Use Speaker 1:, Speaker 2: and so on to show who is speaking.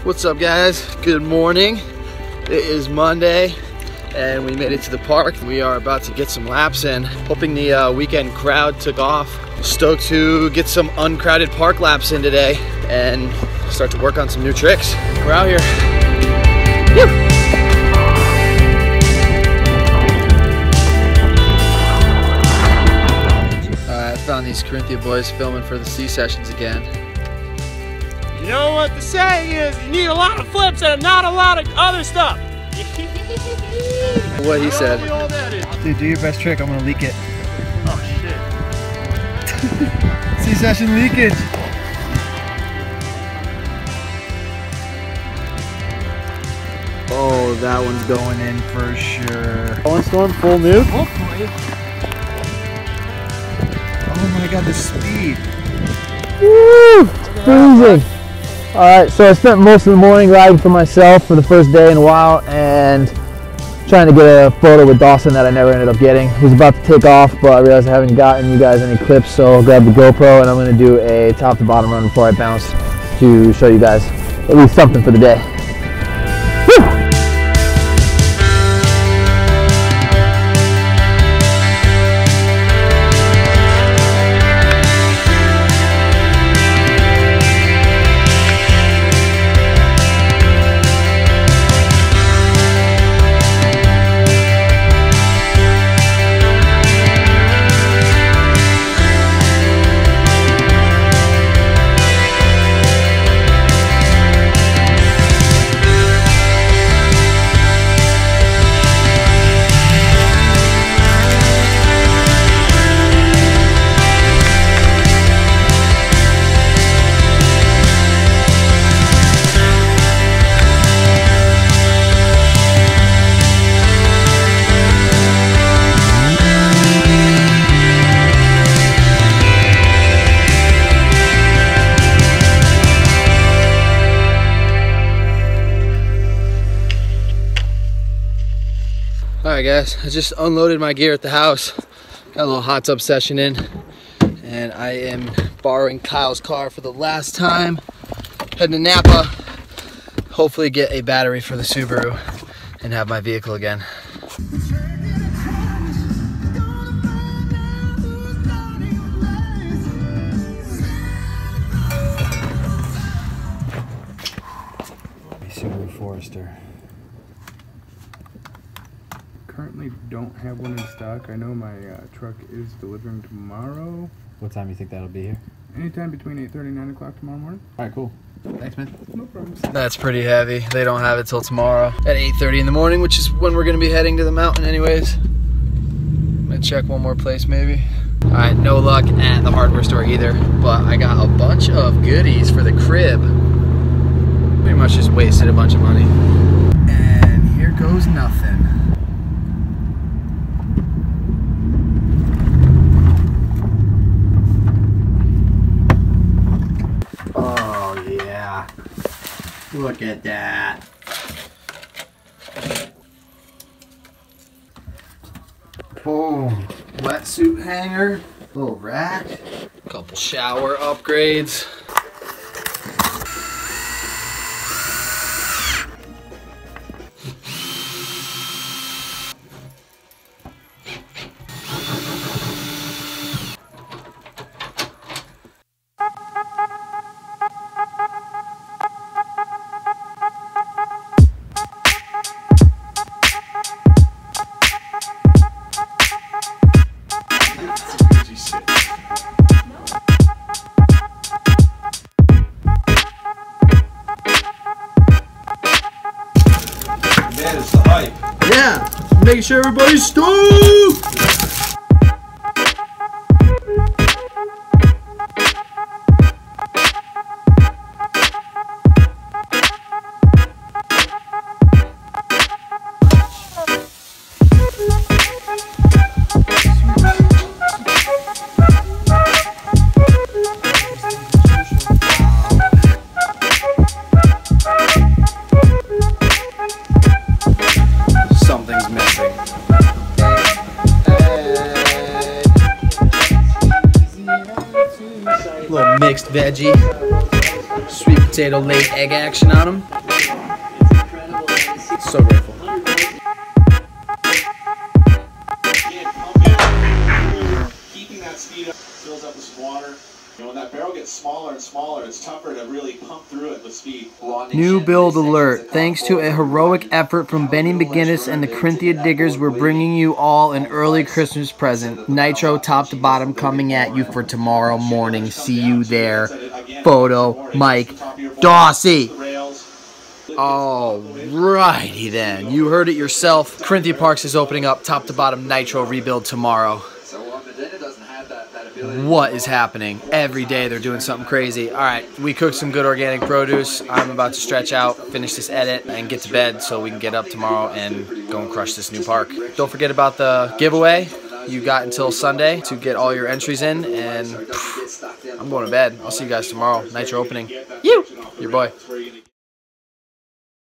Speaker 1: What's up, guys? Good morning. It is Monday and we made it to the park. We are about to get some laps in, hoping the weekend crowd took off. Stoked to get some uncrowded park laps in today and start to work on some new tricks. We're out here. Woo! I found these Carinthia boys filming for the C sessions again.
Speaker 2: You know what the saying is, you need a lot of flips and not a lot of other stuff.
Speaker 1: What he said.
Speaker 3: Dude, do your best trick, I'm gonna leak it.
Speaker 2: Oh shit.
Speaker 3: C-session leakage. Oh, that one's going in for sure.
Speaker 1: Storm, full nuke.
Speaker 2: Hopefully.
Speaker 3: Oh my god, the speed.
Speaker 4: Woo! Freezing. Alright, so I spent most of the morning riding for myself for the first day in a while and trying to get a photo with Dawson that I never ended up getting. I was about to take off, but I realized I haven't gotten you guys any clips, so I'll grab the GoPro and I'm going to do a top to bottom run before I bounce to show you guys at least something for the day. Woo!
Speaker 1: Alright guys, I just unloaded my gear at the house. Got a little hot tub session in. And I am borrowing Kyle's car for the last time. Heading to Napa. Hopefully get a battery for the Subaru and have my vehicle again.
Speaker 3: Subaru Forester.
Speaker 5: Currently don't have one in stock. I know my truck is delivering tomorrow.
Speaker 3: What time do you think that'll be here?
Speaker 5: Anytime between 8:30 and 9 o'clock tomorrow morning.
Speaker 3: Alright, cool. Thanks, man.
Speaker 5: No problem.
Speaker 1: That's pretty heavy. They don't have it till tomorrow at 8:30 in the morning, which is when we're gonna be heading to the mountain anyways. I'm gonna check one more place maybe. Alright, no luck at the hardware store either, but I got a bunch of goodies for the crib. Pretty much just wasted a bunch of money. And here goes nothing. Oh yeah, look at that. Boom, wetsuit hanger, little rack, couple shower upgrades. Yeah, making sure everybody's stoked. Something's missing. Little mixed veggie, sweet potato laid egg action on them. So grateful.
Speaker 6: Keeping that speed up fills up with some water. And when that barrel gets smaller and smaller, it's tougher to really pump through it with speed.
Speaker 1: New build alert. Thanks to a heroic effort from Benny McGinnis and the Carinthia Diggers, we're bringing you all an early Christmas present. Nitro top to bottom coming at you for tomorrow morning. See you there. Photo, Mike, Dawsy. Alrighty then. You heard it yourself. Carinthia Parks is opening up top to bottom Nitro rebuild tomorrow. What is happening? Every day they're doing something crazy. Alright, we cooked some good organic produce. I'm about to stretch out, finish this edit, and get to bed so we can get up tomorrow and go and crush this new park. Don't forget about the giveaway. You got until Sunday to get all your entries in, and I'm going to bed. I'll see you guys tomorrow. Nitro opening. You! Your boy.